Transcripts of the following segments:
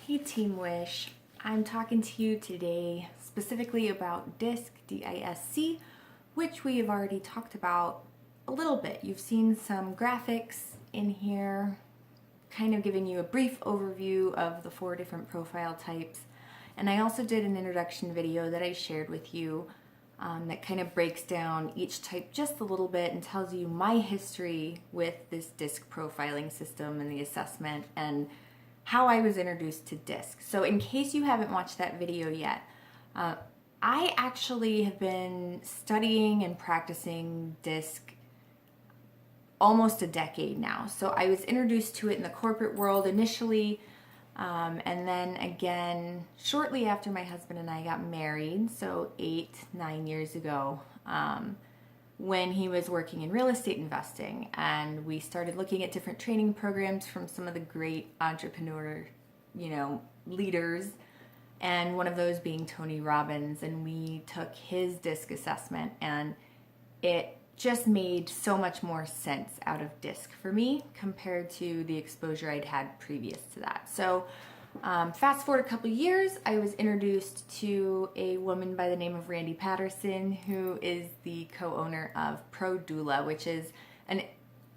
Hey teamWISH, I'm talking to you today specifically about DISC, D-I-S-C, which we have already talked about a little bit. You've seen some graphics in here, kind of giving you a brief overview of the 4 different profile types. And I also did an introduction video that I shared with you that kind of breaks down each type just a little bit and tells you my history with this DISC profiling system and the assessment and how I was introduced to DISC. So in case you haven't watched that video yet, I actually have been studying and practicing DISC almost a decade now. So I was introduced to it in the corporate world initially, and then again shortly after my husband and I got married, so 8-9 years ago, when he was working in real estate investing, and we started looking at different training programs from some of the great entrepreneur, leaders, and one of those being Tony Robbins, and we took his DISC assessment, and it just made so much more sense out of DISC for me compared to the exposure I'd had previous to that. So fast forward a couple years, I was introduced to a woman by the name of Randy Patterson, who is the co-owner of Pro Doula, which is an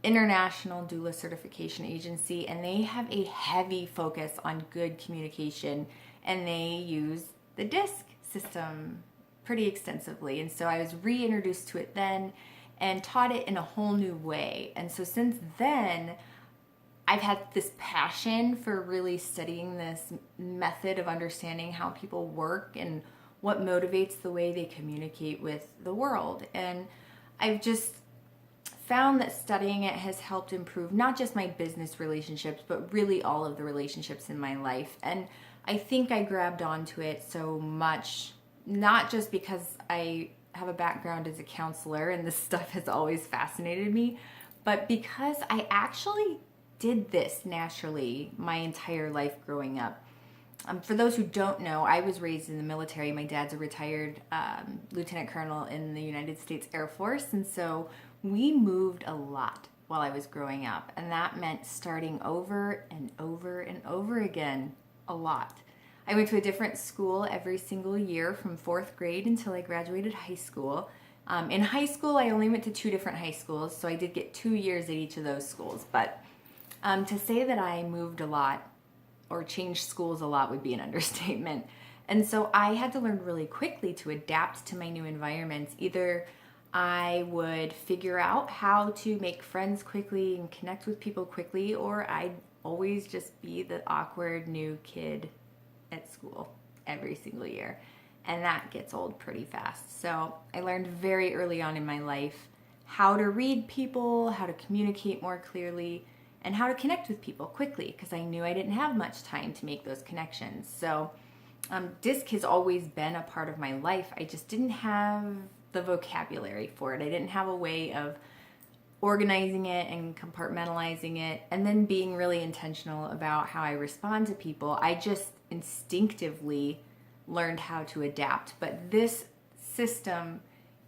international doula certification agency, and they have a heavy focus on good communication, and they use the DISC system pretty extensively. And so I was reintroduced to it then and taught it in a whole new way. And so since then, I've had this passion for really studying this method of understanding how people work and what motivates the way they communicate with the world. And I've just found that studying it has helped improve not just my business relationships, but really all of the relationships in my life. And I think I grabbed onto it so much, not just because I have a background as a counselor and this stuff has always fascinated me, but because I actually did this naturally my entire life growing up. For those who don't know, I was raised in the military. My dad's a retired lieutenant colonel in the United States Air Force, and so we moved a lot while I was growing up, and that meant starting over and over and over again a lot. I went to a different school every single year from 4th grade until I graduated high school. In high school, I only went to 2 different high schools, so I did get 2 years at each of those schools, but to say that I moved a lot or changed schools a lot would be an understatement. And so I had to learn really quickly to adapt to my new environments. Either I would figure out how to make friends quickly and connect with people quickly, or I'd always just be the awkward new kid at school every single year. And that gets old pretty fast. So I learned very early on in my life how to read people, how to communicate more clearly, and how to connect with people quickly, because I knew I didn't have much time to make those connections. So DISC has always been a part of my life. I just didn't have the vocabulary for it. I didn't have a way of organizing it and compartmentalizing it and then being really intentional about how I respond to people. I just instinctively learned how to adapt. But this system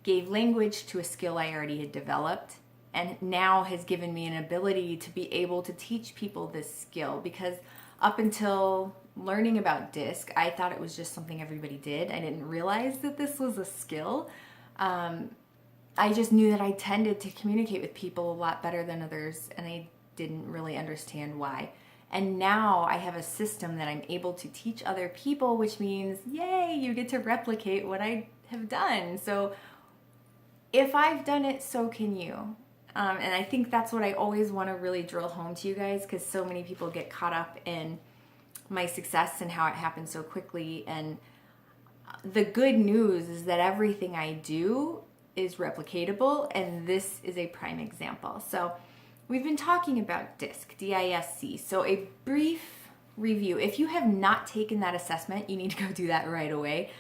gave language to a skill I already had developed, and now has given me an ability to be able to teach people this skill, because up until learning about DISC, I thought it was just something everybody did. I didn't realize that this was a skill. I just knew that I tended to communicate with people a lot better than others, and I didn't really understand why. And now I have a system that I'm able to teach other people, which means, yay, you get to replicate what I have done. So if I've done it, so can you. And I think that's what I always want to really drill home to you guys, because so many people get caught up in my success and how it happened so quickly. And the good news is that everything I do is replicatable, and this is a prime example. So we've been talking about DISC, D-I-S-C. So a brief review. If you have not taken that assessment, you need to go do that right away.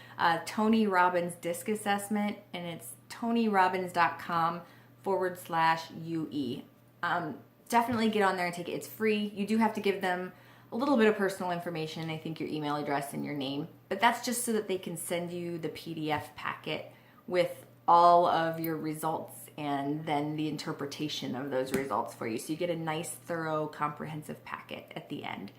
Tony Robbins DISC assessment, and it's tonyrobbins.com/UE. Definitely get on there and take it. It's free. You do have to give them a little bit of personal information, I think your email address and your name, but that's just so that they can send you the PDF packet with all of your results and then the interpretation of those results for you. So you get a nice, thorough, comprehensive packet at the end.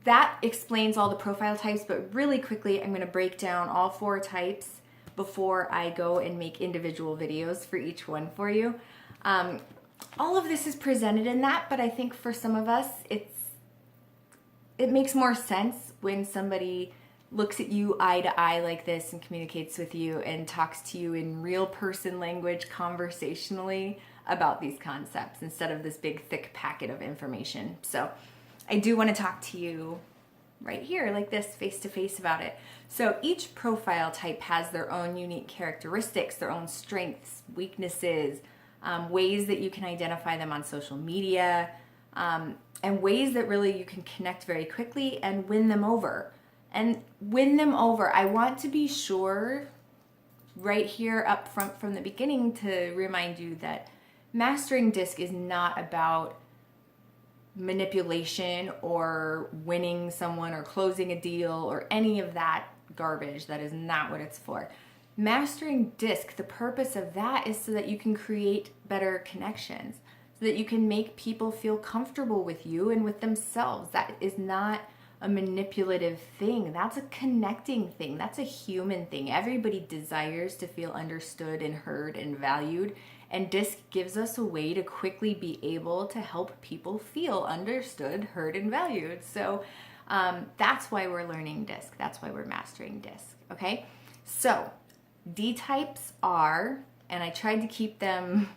that explains all the profile types, but really quickly, I'm gonna break down all 4 types before I go and make individual videos for each one for you. All of this is presented in that, but I think for some of us, it makes more sense when somebody looks at you eye to eye like this and communicates with you and talks to you in real person language conversationally about these concepts instead of this big thick packet of information. So I do want to talk to you right here like this, face to face about it. So each profile type has their own unique characteristics, their own strengths, weaknesses, ways that you can identify them on social media, and ways that really you can connect very quickly and win them over. And win them over, I want to be sure right here up front from the beginning to remind you that mastering DISC is not about manipulation or winning someone or closing a deal or any of that garbage. That is not what it's for. Mastering DISC, the purpose of that is so that you can create better connections, so that you can make people feel comfortable with you and with themselves. That is not a manipulative thing. That's a connecting thing. That's a human thing. Everybody desires to feel understood and heard and valued. And DISC gives us a way to quickly be able to help people feel understood, heard, and valued. So that's why we're learning DISC. That's why we're mastering DISC. Okay? So D types are, and I tried to keep them,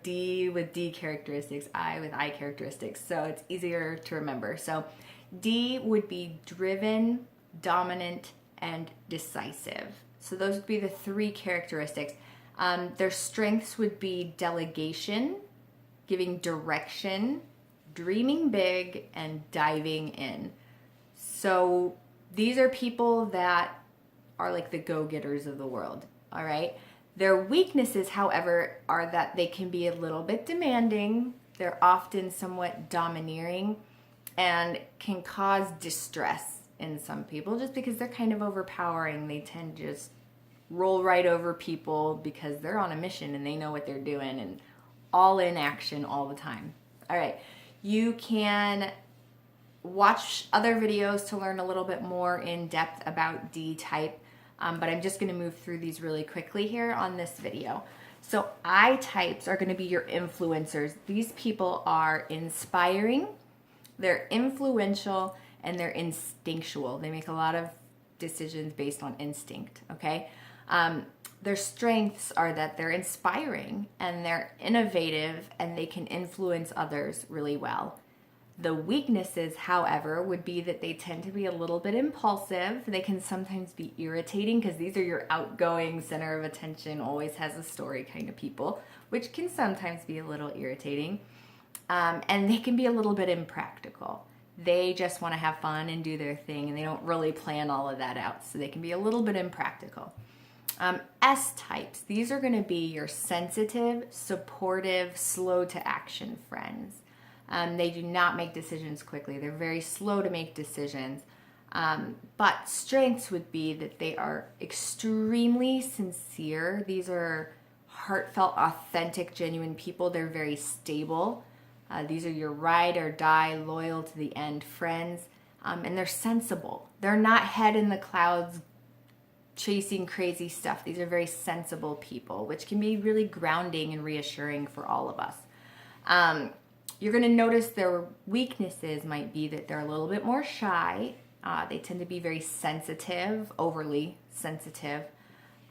D with D characteristics, I with I characteristics, so it's easier to remember. So D would be driven, dominant, and decisive. So those would be the 3 characteristics. Their strengths would be delegation, giving direction, dreaming big, and diving in. So these are people that are like the go-getters of the world, all right? Their weaknesses, however, are that they can be a little bit demanding. They're often somewhat domineering and can cause distress in some people just because they're kind of overpowering. They tend to just roll right over people because they're on a mission and they know what they're doing and all in action all the time. All right, you can watch other videos to learn a little bit more in depth about D type, but I'm just going to move through these really quickly here on this video. So I types are going to be your influencers. These people are inspiring, they're influential, and they're instinctual. They make a lot of decisions based on instinct, okay? Their strengths are that they're inspiring and they're innovative and they can influence others really well. The weaknesses, however, would be that they tend to be a little bit impulsive. They can sometimes be irritating because these are your outgoing, center of attention, always has a story kind of people, which can sometimes be a little irritating. And they can be a little bit impractical. They just want to have fun and do their thing, and they don't really plan all of that out, so they can be a little bit impractical. S types, these are going to be your sensitive, supportive, slow to action friends. They do not make decisions quickly. They're very slow to make decisions. But strengths would be that they are extremely sincere. These are heartfelt, authentic, genuine people. They're very stable. These are your ride or die, loyal to the end friends. And they're sensible. They're not head in the clouds chasing crazy stuff. These are very sensible people, which can be really grounding and reassuring for all of us. You're going to notice their weaknesses might be that they're a little bit more shy. They tend to be very sensitive, overly sensitive,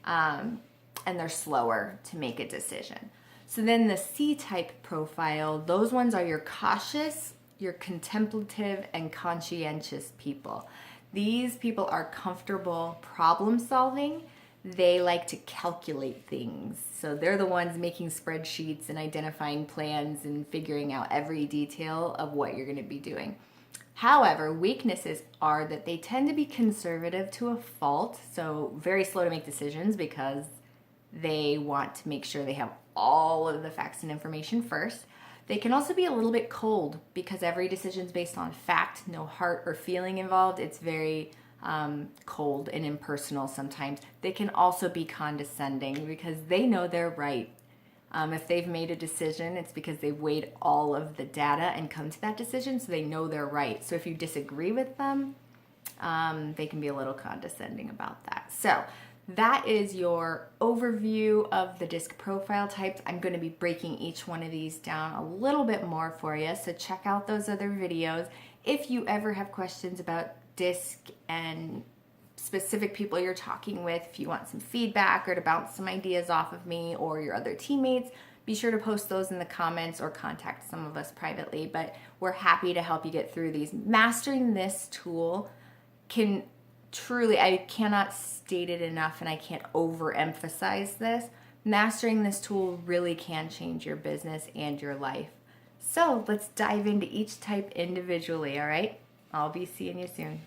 and they're slower to make a decision. So then the C-type profile, those ones are your cautious, your contemplative, and conscientious people. These people are comfortable problem solving. They like to calculate things. So they're the ones making spreadsheets and identifying plans and figuring out every detail of what you're going to be doing. However, weaknesses are that they tend to be conservative to a fault, so very slow to make decisions because they want to make sure they have all of the facts and information first. They can also be a little bit cold because every decision is based on fact, no heart or feeling involved. It's very cold and impersonal sometimes. They can also be condescending because they know they're right. If they've made a decision, it's because they've weighed all of the data and come to that decision, so they know they're right. So if you disagree with them, they can be a little condescending about that. So that is your overview of the disc profile types. I'm going to be breaking each one of these down a little bit more for you, so check out those other videos. If you ever have questions about disc and specific people you're talking with, if you want some feedback or to bounce some ideas off of me or your other teammates, be sure to post those in the comments or contact some of us privately. But we're happy to help you get through these. Mastering this tool can truly, I cannot state it enough, and I can't overemphasize this. Mastering this tool really can change your business and your life. So let's dive into each type individually, all right? I'll be seeing you soon.